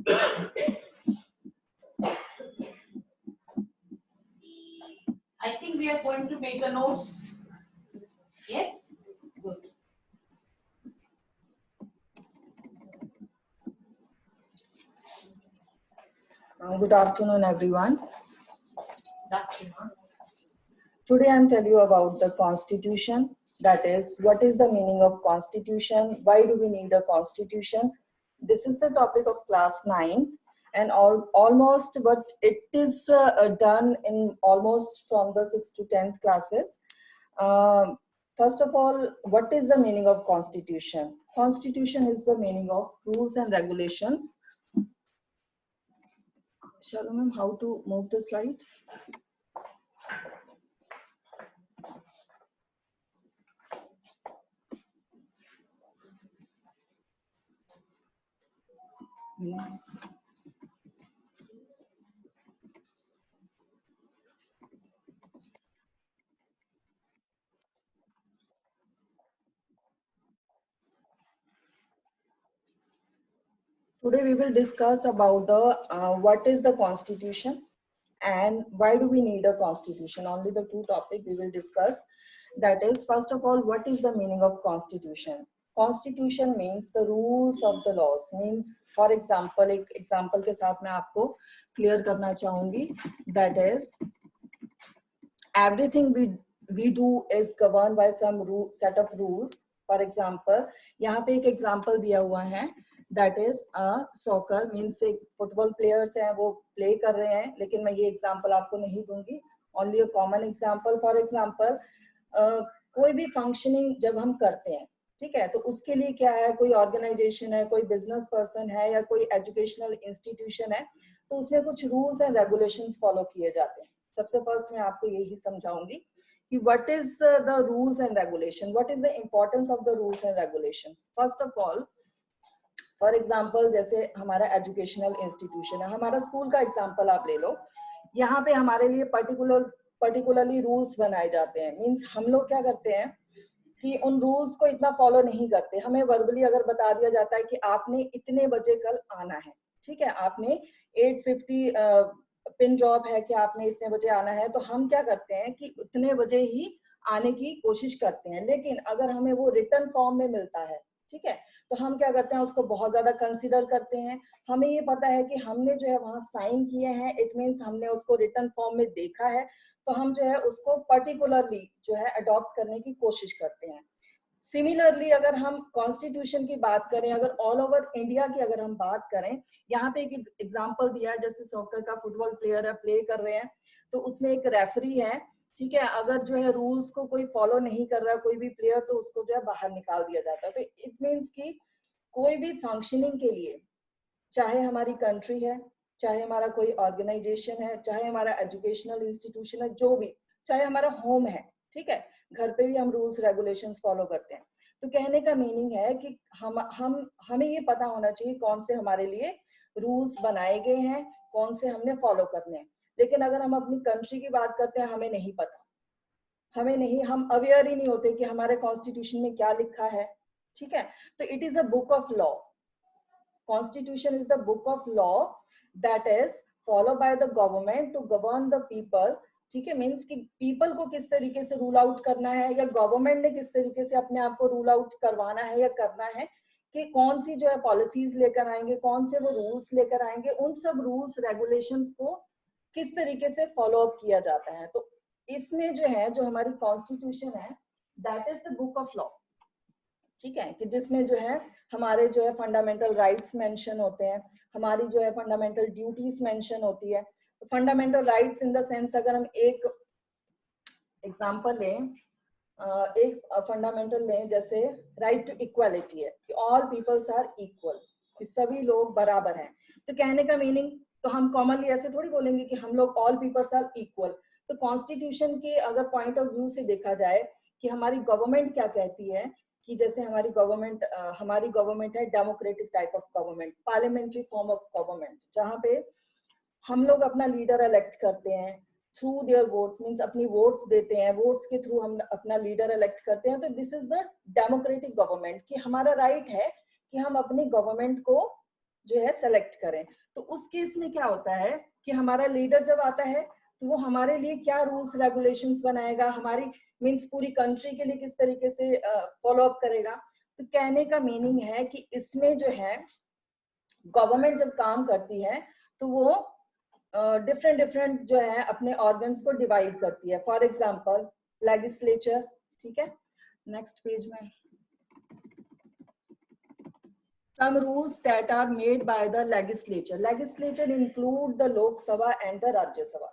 I think we are going to make a notes. Yes? Good. Good afternoon, everyone. Good afternoon. Today I'm telling you about the Constitution. That is, what is the meaning of Constitution? Why do we need a Constitution? This is the topic of class 9, and almost, but it is done in almost from the 6th to 10th classes. First of all, what is the meaning of Constitution? Constitution is the meaning of rules and regulations. Shalom, how to move the slide? Yes. Today we will discuss about the what is the Constitution and why do we need a Constitution. Only the two topics we will discuss. That is, first of all, what is the meaning of Constitution? Constitution means the rules of the laws. Means, for example, एक example के साथ मैं आपको clear करना चाहूँगी. That is, everything we do is governed by some set of rules. For example, यहाँ पे एक example दिया हुआ है. That is soccer, means एक फुटबॉल प्लेयर्स हैं, वो प्ले कर रहे हैं, लेकिन मैं ये एग्जांपल आपको नहीं दूंगी. Only a common example. For example, कोई भी फंक्शनिंग जब हम करते हैं, ठीक है, तो उसके लिए क्या है, कोई ऑर्गेनाइजेशन है, कोई बिजनेस पर्सन है या कोई एजुकेशनल इंस्टीट्यूशन है, तो उसमें कुछ रूल्स एंड रेगुलेशंस फॉलो किए जाते हैं. सबसे फर्स्ट मैं आपको यही समझाऊंगी कि what is the rules and regulation, what is the importance of the rules and regulations. First of all, for example, जैसे हमारा एजुकेशनल इंस्टीट्यूशन है, हमारा स्कूल का एग्जाम्पल आप ले लो. यहाँ पे हमारे लिए पर्टिकुलरली रूल्स बनाए जाते हैं. मीन्स हम लोग क्या करते हैं कि उन रूल्स को इतना फॉलो नहीं करते. हमें वर्बली अगर बता दिया जाता है कि आपने इतने बजे कल आना है, ठीक है, आपने 8:50 पिन ड्रॉप है कि आपने इतने बजे आना है, तो हम क्या करते हैं कि उतने बजे ही आने की कोशिश करते हैं. लेकिन अगर हमें वो रिटर्न फॉर्म में मिलता है, ठीक है, तो हम क्या करते हैं, उसको बहुत ज्यादा कंसीडर करते हैं. हमें ये पता है कि हमने जो है वहां साइन किए हैं, इट मीन्स हमने उसको रिटर्न फॉर्म में देखा है, तो हम जो है उसको पर्टिकुलरली जो है अडॉप्ट करने की कोशिश करते हैं. सिमिलरली अगर हम कॉन्स्टिट्यूशन की बात करें, अगर ऑल ओवर इंडिया की अगर हम बात करें, यहाँ पे एक एग्जांपल दिया है, जैसे सॉकर का फुटबॉल प्लेयर है, प्ले कर रहे हैं, तो उसमें एक रेफरी है, ठीक है, अगर जो है रूल्स को कोई फॉलो नहीं कर रहा है कोई भी प्लेयर, तो उसको जो है बाहर निकाल दिया जाता है. तो इट मीन्स कि कोई भी फंक्शनिंग के लिए, चाहे हमारी कंट्री है, चाहे हमारा कोई ऑर्गेनाइजेशन है, चाहे हमारा एजुकेशनल इंस्टीट्यूशन है, जो भी, चाहे हमारा होम है, ठीक है, घर पे भी हम रूल्स रेगुलेशंस फॉलो करते हैं. तो कहने का मीनिंग है कि हमें ये पता होना चाहिए कौन से हमारे लिए रूल्स बनाए गए हैं, कौन से हमने फॉलो करने हैं. लेकिन अगर हम अपनी कंट्री की बात करते हैं, हमें नहीं पता, हम अवेयर ही नहीं होते कि हमारे कॉन्स्टिट्यूशन में क्या लिखा है, ठीक है. तो it is a book of law. Constitution is the book of law that is follow by the government to govern the people, ठीक है. मीन्स कि पीपल को किस तरीके से रूल आउट करना है, या गवर्नमेंट ने किस तरीके से अपने आप को रूल आउट करवाना है या करना है, कि कौन सी जो है पॉलिसीज लेकर आएंगे, कौन से वो रूल्स लेकर आएंगे, उन सब रूल्स रेगुलेशंस को किस तरीके से फॉलो अप किया जाता है. तो इसमें जो है, जो हमारी कॉन्स्टिट्यूशन है, that is the book of law, ठीक है, कि जिसमें जो है हमारे जो है फंडामेंटल राइट्स मेंशन होते हैं, हमारी जो है फंडामेंटल ड्यूटीज मेंशन होती है. Fundamental rights in the sense, अगर हम एक एग्जांपल लें, एक फंडामेंटल लें, जैसे राइट टू इक्वालिटी है, कि ऑल पीपल्स आर इक्वल, कि सभी लोग बराबर हैं. तो कहने का मीनिंग, तो हम कॉमनली ऐसे थोड़ी बोलेंगे कि हम लोग ऑल पीपल्स आर इक्वल. तो कॉन्स्टिट्यूशन के अगर पॉइंट ऑफ व्यू से देखा जाए कि हमारी गवर्नमेंट क्या कहती है, कि जैसे हमारी गवर्नमेंट है democratic type of government, parliamentary form of government, जहाँ पे हम लोग अपना लीडर इलेक्ट करते हैं थ्रू देयर वोट्स, मीन्स अपनी वोट्स देते हैं, वोट्स के थ्रू हम अपना लीडर इलेक्ट करते हैं. तो this is the democratic government, कि हमारा राइट है कि हम अपनी गवर्नमेंट को जो है सेलेक्ट करें। तो उस केस में क्या होता है कि हमारा लीडर जब आता है तो वो हमारे लिए क्या रूल्स रेगुलेशंस बनाएगा, हमारी मींस पूरी कंट्री के लिए किस तरीके से फॉलो अप करेगा। तो कहने का मीनिंग है कि इसमें जो है गवर्नमेंट जब काम करती है तो वो डिफरेंट डिफरेंट जो है अपने ऑर्गन्स को डिवाइड करती है। फॉर एग्जांपल लेजिस्लेचर, ठीक है, नेक्स्ट पेज में, some rules that are made by the legislature. Legislature include the Lok Sabha and the Rajya Sabha.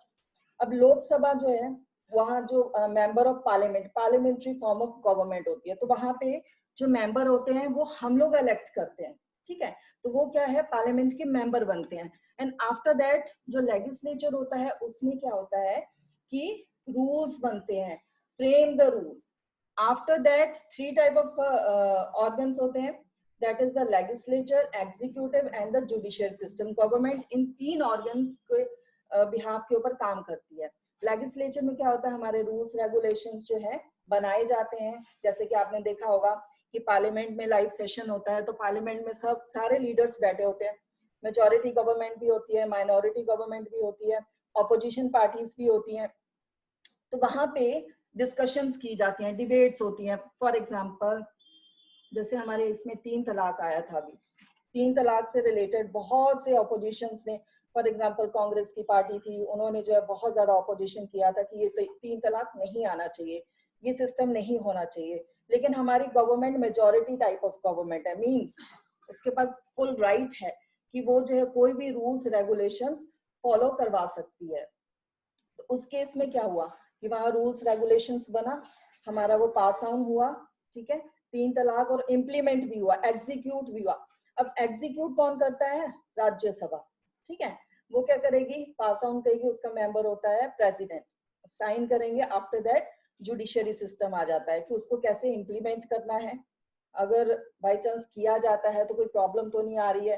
अब लोक सभा जो है वहाँ जो member of parliament, parliamentary form of government होती है, तो वहाँ पे जो मेंबर होते हैं वो हम लोग इलेक्ट करते हैं, ठीक है, तो वो क्या है पार्लियामेंट के मेंबर बनते हैं। एंड आफ्टर दैट जो लेजिस्लेचर होता है उसमें क्या होता है कि रूल्स बनते हैं, frame the rules. After that 3 type of organs होते हैं, that is the legislature, executive and the judiciary system. Government in 3 organs के बिहाफ के ऊपर काम करती है। लेजिस्लेचर में क्या होता है, हमारे रूल्स रेगुलेशंस जो है बनाए जाते हैं। जैसे कि आपने देखा होगा कि पार्लियामेंट में लाइव सेशन होता है, तो पार्लियामेंट में सब सारे लीडर्स बैठे होते हैं, मेजॉरिटी गवर्नमेंट भी होती है, माइनॉरिटी गवर्नमेंट भी होती है, ऑपोजिशन पार्टीज भी होती हैं, तो वहां पे डिस्कशंस की जाती हैं, डिबेट्स होती हैं। फॉर एग्जाम्पल जैसे हमारे इसमें 3 तलाक आया था, अभी 3 तलाक से रिलेटेड बहुत से ऑपोजिशंस ने, फॉर एग्जांपल कांग्रेस की पार्टी थी, उन्होंने जो है बहुत ज्यादा ऑपोजिशन किया था कि ये 3 तलाक नहीं आना चाहिए, ये सिस्टम नहीं होना चाहिए। लेकिन हमारी government majority type of government है, मींस उसके पास फुल राइट है कि वो जो है कोई भी रूल्स रेगुलेशंस फॉलो करवा सकती है। तो उस केस में क्या हुआ कि वहां रूल्स रेगुलेशंस बना, हमारा वो पास ऑन हुआ, ठीक है, 3 तलाक, और इम्प्लीमेंट भी हुआ, एग्जीक्यूट भी हुआ। अब एग्जीक्यूट कौन करता है, राज्यसभा, ठीक है, वो क्या करेगी, पास ऑन करेगी, उसका मेंबर होता है प्रेसिडेंट, साइन करेंगे। आफ्टर दैट जुडिशरी सिस्टम आ जाता है कि उसको कैसे इम्प्लीमेंट करना है। अगर बाई चांस किया जाता है तो कोई प्रॉब्लम तो नहीं आ रही है,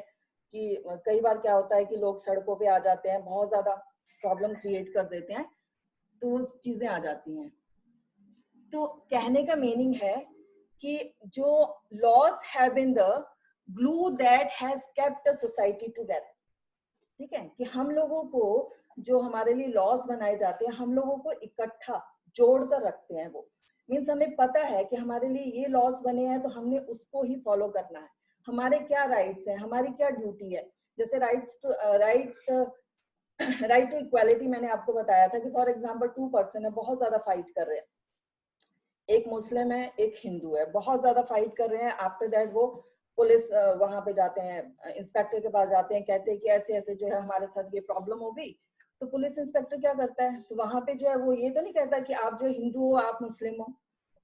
कि कई बार क्या होता है कि लोग सड़कों पे आ जाते हैं, बहुत ज्यादा प्रॉब्लम क्रिएट कर देते हैं, तो वो चीजें आ जाती हैं। तो कहने का मीनिंग है कि जो laws have been the glue that has kept a society together, ठीक है, कि हम लोगों को जो हमारे लिए लॉस बनाए जाते हैं, हम लोगों को इकट्ठा जोड़ कर रखते हैं। वो मीन्स हमें पता है कि हमारे लिए ये लॉस बने हैं तो हमने उसको ही फॉलो करना है, हमारे क्या राइट्स हैं, हमारी क्या ड्यूटी है। जैसे राइट टू इक्वालिटी मैंने आपको बताया था कि फॉर एग्जाम्पल 2 पर्सन है, बहुत ज्यादा फाइट कर रहे हैं, एक मुस्लिम है एक हिंदू है, बहुत ज्यादा फाइट कर रहे हैं। आफ्टर दैट वो पुलिस वहां पे जाते हैं, इंस्पेक्टर के पास जाते हैं, कहते हैं कि ऐसे ऐसे जो है हमारे साथ ये प्रॉब्लम हो गई। तो पुलिस इंस्पेक्टर क्या करता है, तो वहां पे जो है वो ये तो नहीं कहता कि आप जो हिंदू हो आप मुस्लिम हो,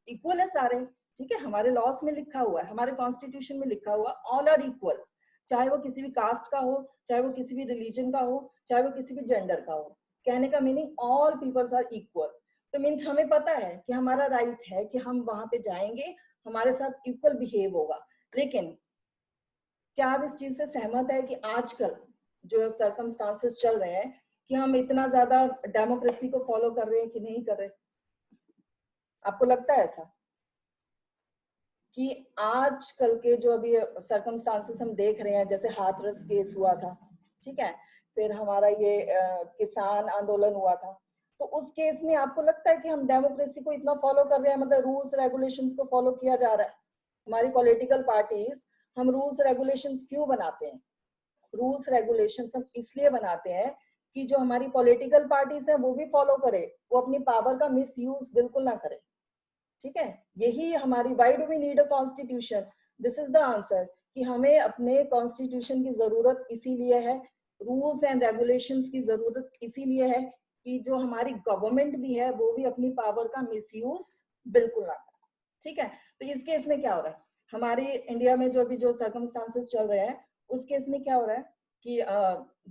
इक्वल है सारे, ठीक है, हमारे लॉस में लिखा हुआ है, हमारे कॉन्स्टिट्यूशन में लिखा हुआ ऑल आर इक्वल, चाहे वो किसी भी कास्ट का हो, चाहे वो किसी भी रिलीजन का हो, चाहे वो किसी भी जेंडर का हो। कहने का meaning all peoples are equal. तो मीन्स हमें पता है कि हमारा राइट है कि हम वहां पे जाएंगे, हमारे साथ इक्वल बिहेव होगा। लेकिन क्या आप इस चीज से सहमत है कि आजकल जो सर्कमस्टांसेस चल रहे हैं कि हम इतना ज्यादा डेमोक्रेसी को फॉलो कर रहे हैं कि नहीं कर रहे? आपको लगता है ऐसा कि आजकल के जो अभी सर्कमस्टांसेस हम देख रहे हैं, जैसे हाथरस केस हुआ था, ठीक है, फिर हमारा ये किसान आंदोलन हुआ था, तो उस केस में आपको लगता है कि हम डेमोक्रेसी को इतना फॉलो कर रहे हैं, मतलब रूल्स रेगुलेशंस को फॉलो किया जा रहा है? हमारी पॉलिटिकल पार्टीज, हम रूल्स रेगुलेशंस क्यों बनाते हैं? रूल्स रेगुलेशंस हम इसलिए बनाते हैं कि जो हमारी पॉलिटिकल पार्टीज है वो भी फॉलो करे, वो अपनी पावर का मिस यूज बिल्कुल ना करे, ठीक है। यही हमारी why do we need a constitution, this is the answer, कि हमें अपने कॉन्स्टिट्यूशन की जरूरत इसीलिए है, रूल्स एंड रेगुलेशंस की जरूरत इसीलिए है कि जो हमारी गवर्नमेंट भी है वो भी अपनी पावर का मिसयूज बिल्कुल ना करे, ठीक है। तो इस केस में क्या हो रहा है, हमारे इंडिया में जो अभी जो सर्कमस्टांसेस चल रहे हैं उस केस में क्या हो रहा है कि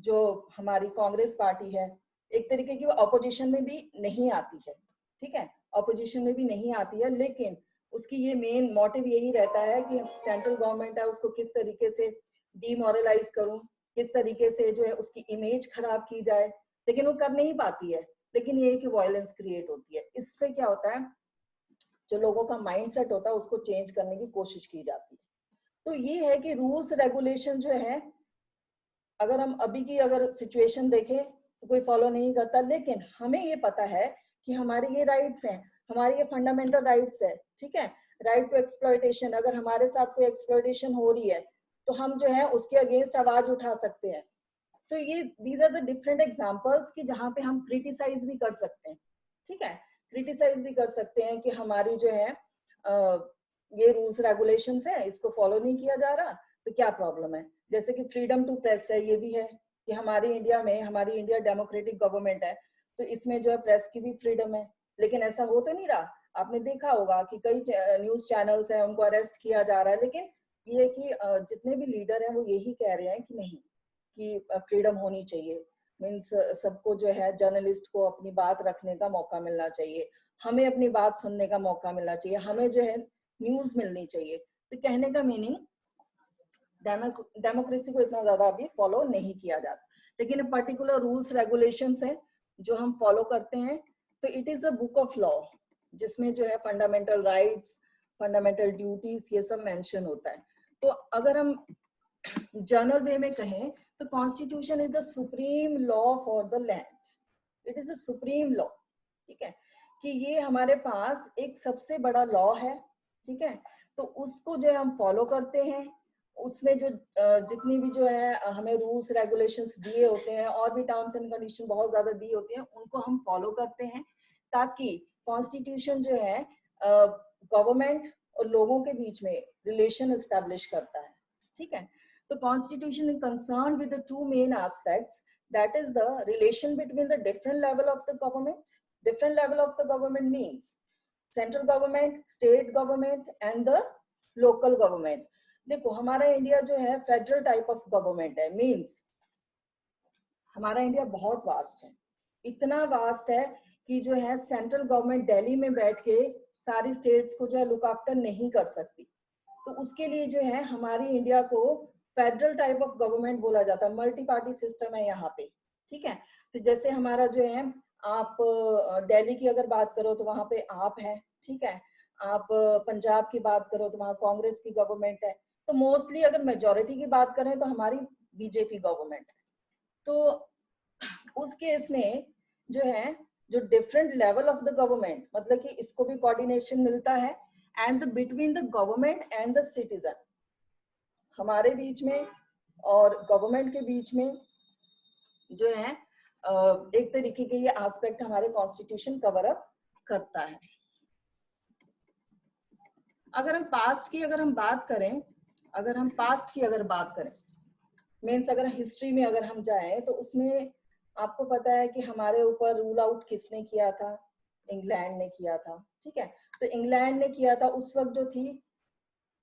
जो हमारी कांग्रेस पार्टी है एक तरीके की वो अपोजिशन में भी नहीं आती है, ठीक है, अपोजिशन में भी नहीं आती है, लेकिन उसकी ये मेन मोटिव यही रहता है कि सेंट्रल गवर्नमेंट है उसको किस तरीके से डीमोरलाइज करूं, किस तरीके से जो है उसकी इमेज खराब की जाए, लेकिन वो कर नहीं पाती है। लेकिन ये कि वायलेंस क्रिएट होती है, इससे क्या होता है, जो लोगों का माइंडसेट होता है उसको चेंज करने की कोशिश की जाती है। तो ये है कि रूल्स रेगुलेशन जो है अगर हम अभी की अगर सिचुएशन देखें तो कोई फॉलो नहीं करता, लेकिन हमें ये पता है कि हमारे ये राइट्स हैं, हमारी ये फंडामेंटल राइट्स है, ठीक है। राइट टू एक्सप्लॉयटेशन, अगर हमारे साथ कोई एक्सप्लॉयटेशन हो रही है तो हम जो है उसके अगेंस्ट आवाज उठा सकते हैं। तो ये these are the different examples कि जहाँ पे हम क्रिटिसाइज भी कर सकते हैं, ठीक है। क्रिटिसाइज भी कर सकते हैं कि हमारी जो है ये रूल्स रेगुलेशंस है, इसको फॉलो नहीं किया जा रहा, तो क्या प्रॉब्लम है। जैसे कि फ्रीडम टू प्रेस है, ये भी है कि हमारी इंडिया में, हमारी इंडिया डेमोक्रेटिक गवर्नमेंट है, तो इसमें जो है प्रेस की भी फ्रीडम है। लेकिन ऐसा हो तो नहीं रहा, आपने देखा होगा कि कई न्यूज चैनल्स हैं उनको अरेस्ट किया जा रहा है, लेकिन ये कि जितने भी लीडर हैं वो यही कह रहे हैं कि नहीं, कि फ्रीडम होनी चाहिए। मीन्स सबको जो है जर्नलिस्ट को अपनी बात रखने का मौका मिलना चाहिए, हमें अपनी बात सुनने का मौका मिलना चाहिए, हमें जो है न्यूज मिलनी चाहिए। तो कहने का मीनिंग डेमोक्रेसी को इतना ज्यादा अभी फॉलो नहीं किया जाता, लेकिन पर्टिकुलर रूल्स रेगुलेशंस हैं जो हम फॉलो करते हैं। तो it is a book of law जिसमें जो है फंडामेंटल राइट्स, फंडामेंटल ड्यूटीज, ये सब मेंशन होता है। तो अगर हम जनरल वे में कहें तो constitution is the supreme law for the land, it is the supreme law, ठीक है। कि ये हमारे पास एक सबसे बड़ा लॉ है, ठीक है। तो उसको जो है हम फॉलो करते हैं, उसमें जो जितनी भी जो है हमें रूल्स रेगुलेशंस दिए होते हैं और भी टर्म्स एंड कंडीशन बहुत ज्यादा दिए होते हैं, उनको हम फॉलो करते हैं, ताकि कॉन्स्टिट्यूशन जो है गवर्नमेंट और लोगों के बीच में रिलेशन एस्टेब्लिश करता है, ठीक है। तो constitution is concerned with the two main aspects, that is the relation between the different level of the government. Different level of the government means central government, state government and the local government. देखो हमारा India जो है federal type of government है, means हमारा India बहुत vast है, इतना vast है कि जो है सेंट्रल गवर्नमेंट दिल्ली में बैठ के सारी स्टेट्स को जो है लुक आफ्टर नहीं कर सकती। तो उसके लिए जो है हमारी इंडिया को फेडरल टाइप ऑफ गवर्नमेंट बोला जाता है, मल्टी पार्टी सिस्टम है यहाँ पे, ठीक है। तो जैसे हमारा जो है, आप दिल्ली की अगर बात करो तो वहां पे आप है, ठीक है। आप पंजाब की बात करो तो वहां कांग्रेस की गवर्नमेंट है। तो मोस्टली अगर मेजोरिटी की बात करें तो हमारी बीजेपी गवर्नमेंट है। तो उस केस में जो है, जो different level of the government, मतलब कि इसको भी कोऑर्डिनेशन मिलता है, and between the government and the citizen, हमारे बीच में और गवर्नमेंट के बीच में जो है एक तरीके के ये एस्पेक्ट हमारे कॉन्स्टिट्यूशन कवर अप करता है। अगर हम पास्ट की अगर हम बात करें, अगर हम पास्ट की अगर बात करें, मीन्स अगर हिस्ट्री में अगर हम जाएं तो उसमें आपको पता है कि हमारे ऊपर रूल आउट किसने किया था, इंग्लैंड ने किया था, ठीक है। तो इंग्लैंड ने किया था, उस वक्त जो थी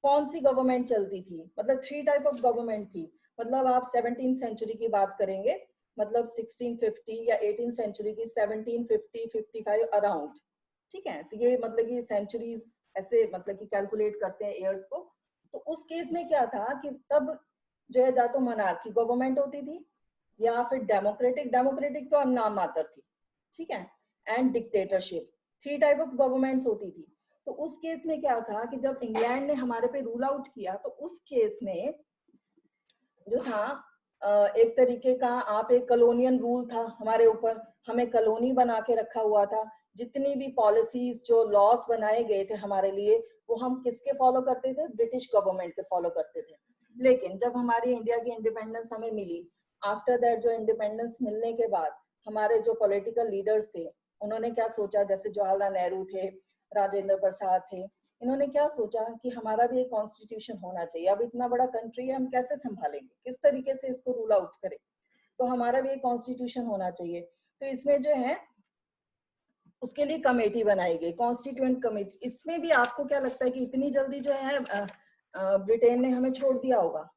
कौन सी गवर्नमेंट चलती थी, मतलब 3 टाइप ऑफ गवर्नमेंट थी। मतलब आप 17th सेंचुरी की बात करेंगे, मतलब 1650 या 18th सेंचुरी की 1750 55 अराउंड, ठीक है। तो ये मतलब कि सेंचुरीज ऐसे मतलब कि कैलकुलेट करते हैं ईयर्स को। तो उस केस में क्या था कि तब जो है या तो मोनार्की गवर्नमेंट होती थी या फिर डेमोक्रेटिक, डेमोक्रेटिक तो नाम मात्र थी, ठीक है, and dictatorship, 3 type of governments होती थी। तो उस केस में क्या था कि जब इंग्लैंड ने हमारे पे रूल आउट किया तो उस केस में जो था एक तरीके का आप एक कॉलोनियल रूल था हमारे ऊपर, हमें कॉलोनी बना के रखा हुआ था। जितनी भी पॉलिसीज जो लॉस बनाए गए थे हमारे लिए, वो हम किसके फॉलो करते थे, ब्रिटिश गवर्नमेंट के फॉलो करते थे। लेकिन जब हमारी इंडिया की इंडिपेंडेंस हमें मिली, आफ्टर दैट जो इंडिपेंडेंस मिलने के बाद हमारे जो पॉलिटिकल लीडर्स थे, उन्होंने क्या सोचा, जैसे जवाहरलाल नेहरू थे, राजेंद्र प्रसाद थे, इन्होंने क्या सोचा कि हमारा भी एक कॉन्स्टिट्यूशन होना चाहिए। अब इतना बड़ा कंट्री है, हम कैसे संभालेंगे, किस तरीके से इसको रूल आउट करें, तो हमारा भी एक कॉन्स्टिट्यूशन होना चाहिए। तो इसमें जो है उसके लिए कमेटी बनाई गई, कॉन्स्टिट्यूएंट कमेटी। इसमें भी आपको क्या लगता है कि इतनी जल्दी जो है ब्रिटेन ने हमें छोड़ दिया होगा?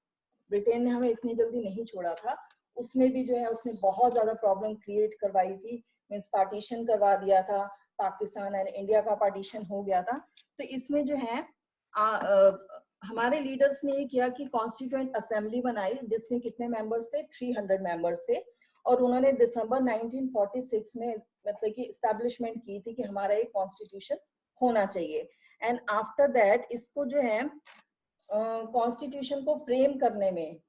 ब्रिटेन ने हमें इतनी जल्दी नहीं छोड़ा था। उसमें भी जो है उसने बहुत ज्यादा प्रॉब्लम क्रिएट करवाई थी, मीन्स पार्टीशन करवा दिया था, पाकिस्तान एंड इंडिया का पार्टीशन हो गया था। तो इसमें जो है हमारे लीडर्स ने ये किया कि कॉन्स्टिट्यूएंट असेंबली बनाई, जिसमें कितने मेंबर्स थे, 300 मेंबर्स थे। और उन्होंने दिसंबर 1946 में मतलब कि एस्टैब्लिशमेंट की थी कि हमारा एक कॉन्स्टिट्यूशन होना चाहिए। एंड आफ्टर दैट इसको जो है कॉन्स्टिट्यूशन को फ्रेम करने में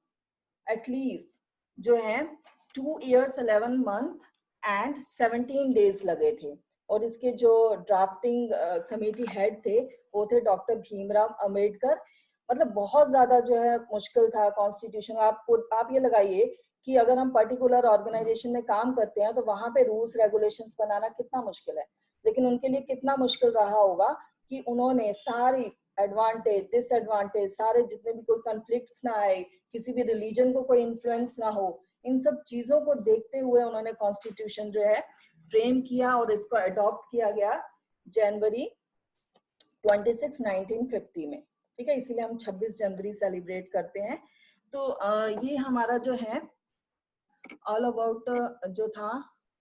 एटलीस्ट जो है 2 years 11 month एंड 17 days लगे थे। और इसके जो ड्राफ्टिंग कमेटी हेड थे वो थे डॉक्टर भीमराव अंबेडकर। मतलब बहुत ज्यादा जो है मुश्किल था कॉन्स्टिट्यूशन। आप ये लगाइए कि अगर हम पर्टिकुलर ऑर्गेनाइजेशन में काम करते हैं तो वहां पे रूल्स रेगुलेशंस बनाना कितना मुश्किल है, लेकिन उनके लिए कितना मुश्किल रहा होगा कि उन्होंने सारी एडवांटेज डिसएडवांटेज सारे जितने भी कोई कॉन्फ्लिक्ट्स ना आए, किसी भी रिलीजन को कोई इन्फ्लुएंस ना हो, इन सब चीजों को देखते हुए उन्होंने कॉन्स्टिट्यूशन जो है फ्रेम किया और इसको अडॉप्ट किया गया जनवरी 26 1950 में। ठीक है, इसीलिए हम 26 जनवरी सेलिब्रेट करते हैं। तो ये हमारा जो है ऑल अबाउट जो था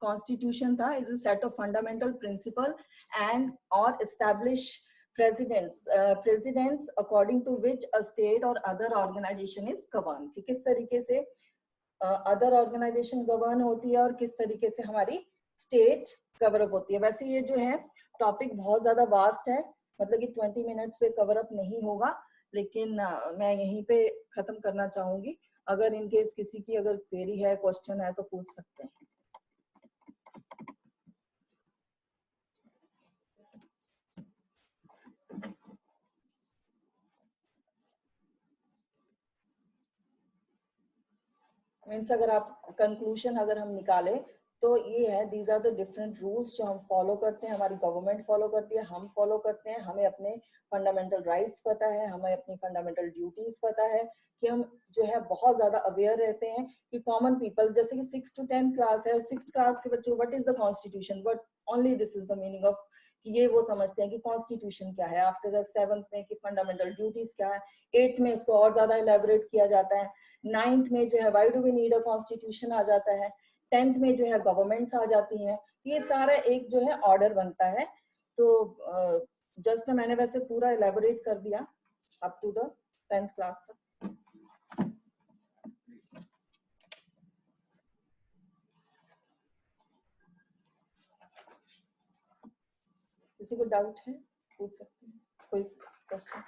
कॉन्स्टिट्यूशन था, is a set of fundamental principle and और establish precedents according to which a state और अदर ऑर्गेनाइजेशन इज गवर्न, कि किस तरीके से अदर ऑर्गेनाइजेशन गवर्न होती है और किस तरीके से हमारी स्टेट कवर अप होती है। वैसे ये जो है टॉपिक बहुत ज्यादा वास्ट है, मतलब कि 20 मिनट्स पे कवर अप नहीं होगा, लेकिन मैं यहीं पे खत्म करना चाहूंगी। अगर इन केस किसी की अगर क्वेरी है, क्वेश्चन है तो पूछ सकते हैं। मीन्स अगर आप कंक्लूजन अगर हम निकाले तो ये है, these are the different rules जो हम फॉलो करते हैं, हमारी गवर्नमेंट फॉलो करती है, हम फॉलो करते हैं। हमें अपने फंडामेंटल राइट्स पता है, हमें अपनी फंडामेंटल ड्यूटीज पता है, कि हम जो है बहुत ज्यादा अवेयर रहते हैं कि कॉमन पीपल, जैसे कि 6 to 10 क्लास है, 6th क्लास के बच्चे what is the constitution, but only this is the meaning of, कि ये वो समझते हैं कि कॉन्स्टिट्यूशन क्या है। आफ्टर द 7th में कि फंडामेंटल ड्यूटीज क्या है, 8th में इसको और ज्यादा इलेबोरेट किया जाता है, 9th में जो है why do we need a constitution आ जाता है, 10th में जो है गवर्नमेंट्स आ जाती हैं। ये सारा एक जो है ऑर्डर बनता है। तो जस्ट मैंने वैसे पूरा इलेबोरेट कर दिया up to the 10th class तक। किसी को डाउट है पूछ सकते हैं, कोई क्वेश्चन?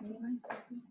मिनिमाइज करते हैं।